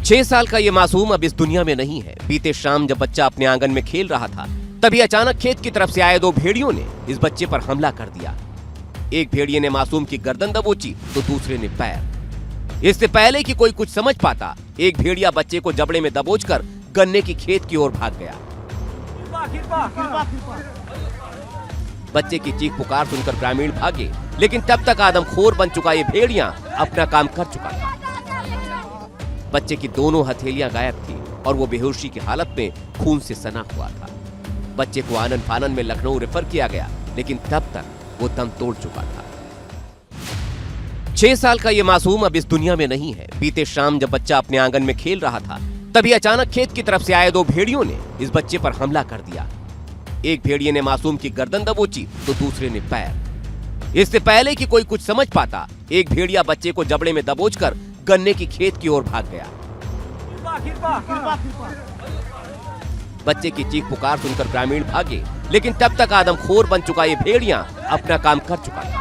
6 साल का ये मासूम अब इस दुनिया में नहीं है। बीते शाम जब बच्चा अपने आंगन में खेल रहा था, तभी अचानक खेत की तरफ से आए 2 भेड़ियों ने इस बच्चे पर हमला कर दिया। एक भेड़िए ने मासूम की गर्दन दबोची तो दूसरे ने पैर। इससे पहले कि कोई कुछ समझ पाता, एक भेड़िया बच्चे को जबड़े में दबोचकर गन्ने की खेत की ओर भाग गया। बच्चे की चीख पुकार सुनकर ग्रामीण भागे, लेकिन तब तक आदमखोर बन चुका ये भेड़िया अपना काम कर चुका था। बच्चे की दोनों हथेलियां गायब थी और वो बेहोशी की हालत में खून से सना हुआ था। बच्चे को आनन फानन में लखनऊ रेफर किया गया, लेकिन तब तक वो दम तोड़ चुका था। 6 साल का ये मासूम अब इस दुनिया में नहीं है। बीते शाम जब बच्चा अपने आंगन में खेल रहा था, तभी अचानक खेत की तरफ से आए 2 भेड़ियों ने इस बच्चे पर हमला कर दिया। एक भेड़िए ने मासूम की गर्दन दबोची तो दूसरे ने पैर। इससे पहले कि कोई कुछ समझ पाता, एक भेड़िया बच्चे को जबड़े में दबोचकर गन्ने की खेत की ओर भाग गया। बच्चे की चीख पुकार सुनकर ग्रामीण भागे, लेकिन तब तक आदमखोर बन चुका ये भेड़िया अपना काम कर चुका था।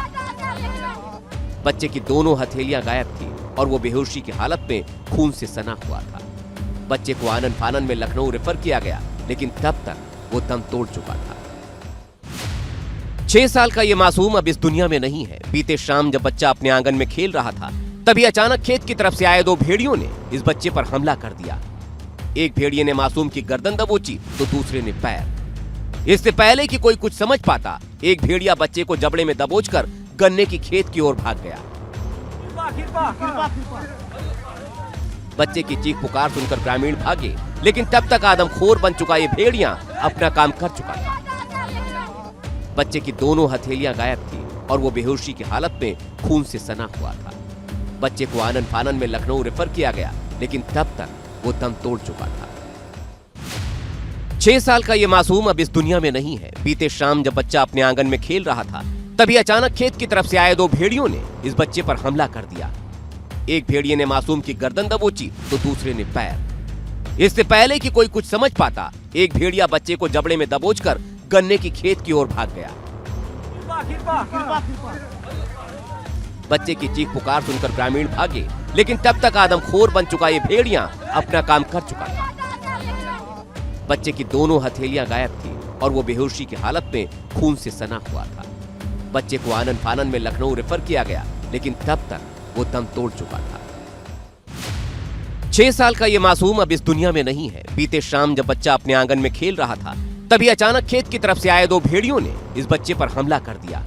बच्चे की दोनों हथेलियां गायब थी और वो बेहोशी की हालत में खून से सना हुआ था। बच्चे को आनन फानन में लखनऊ रेफर किया गया, लेकिन तब तक वो दम तोड़ चुका था। 6 साल का ये मासूम अब इस दुनिया में नहीं है। बीते शाम जब बच्चा अपने आंगन में खेल रहा था, तभी अचानक खेत की तरफ से आए 2 भेड़ियों ने इस बच्चे पर हमला कर दिया। एक भेड़िए ने मासूम की गर्दन दबोची तो दूसरे ने पैर। इससे पहले कि कोई कुछ समझ पाता, एक भेड़िया बच्चे को जबड़े में दबोचकर गन्ने की खेत की ओर भाग गया। बच्चे की चीख पुकार सुनकर ग्रामीण भागे, लेकिन तब तक आदमखोर बन चुका ये भेड़िया अपना काम कर चुका था। बच्चे की दोनों हथेलियां गायब थी और वो बेहोशी की हालत में खून से सना हुआ था। बच्चे को आनन फानन में लखनऊ रेफर किया गया, लेकिन तब तक वो दम तोड़ चुका था। 6 साल का ये मासूम अब इस दुनिया में नहीं है। बीते शाम जब बच्चा अपने आंगन में खेल रहा था, तभी अचानक खेत की तरफ से आए 2 भेड़ियों ने इस बच्चे पर हमला कर दिया। एक भेड़िए ने मासूम की गर्दन दबोची तो दूसरे ने पैर। इससे पहले कि कोई कुछ समझ पाता, एक भेड़िया बच्चे को जबड़े में दबोचकर गन्ने की खेत की ओर भाग गया। बच्चे की चीख पुकार सुनकर ग्रामीण भागे, लेकिन तब तक आदमखोर बन चुका ये भेड़िया अपना काम कर चुका था। बच्चे की दोनों हथेलियां गायब थी और वो बेहोशी की हालत में खून से सना हुआ था। बच्चे को आनन फानन में लखनऊ रेफर किया गया, लेकिन तब तक वो दम तोड़ चुका था। 6 साल का ये मासूम अब इस दुनिया में नहीं है। बीते शाम जब बच्चा अपने आंगन में खेल रहा था, तभी अचानक खेत की तरफ से आए 2 भेड़ियों ने इस बच्चे पर हमला कर दिया।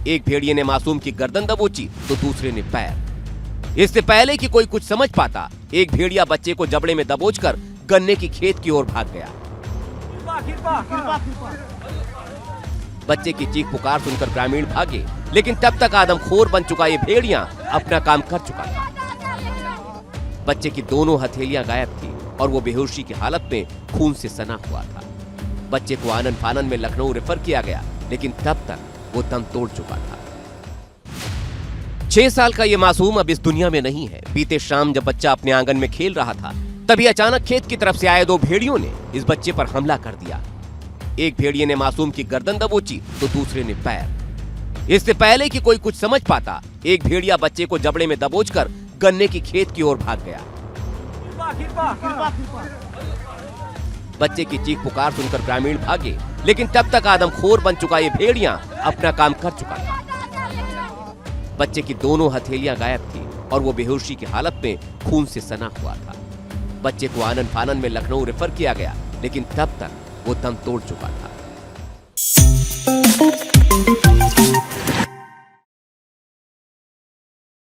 एक भेड़िए ने मासूम की गर्दन दबोची तो दूसरे ने पैर। इससे पहले कि कोई कुछ समझ पाता, एक भेड़िया बच्चे को जबड़े में दबोचकर गन्ने की खेत की ओर भाग गया। बच्चे की चीख पुकार सुनकर ग्रामीण भागे, लेकिन तब तक आदमखोर बन चुका ये भेड़िया अपना काम कर चुका था। बच्चे की दोनों हथेलियां गायब थी और वो बेहोशी की हालत में खून से सना हुआ था। बच्चे को आनन फानन में लखनऊ रेफर किया गया, लेकिन तब तक वो दम तोड़ चुका था। 6 साल का ये मासूम अब इस दुनिया में नहीं है। बीते शाम जब बच्चा अपने आंगन में खेल रहा था, तभी अचानक खेत की तरफ से आए 2 भेड़ियों ने इस बच्चे पर हमला कर दिया। एक भेड़िए ने मासूम की गर्दन दबोची तो दूसरे ने पैर। इससे पहले कि कोई कुछ समझ पाता, एक भेड़िया बच्चे को जबड़े में दबोचकर गन्ने की खेत की ओर भाग गया। बच्चे की चीख पुकार सुनकर ग्रामीण भागे, लेकिन तब तक आदमखोर बन चुका ये भेड़िया अपना काम कर चुका था। बच्चे की दोनों हथेलियां गायब थी और वो बेहोशी की हालत में खून से सना हुआ था। बच्चे को आनन फानन में लखनऊ रेफर किया गया, लेकिन तब तक वो दम तोड़ चुका था।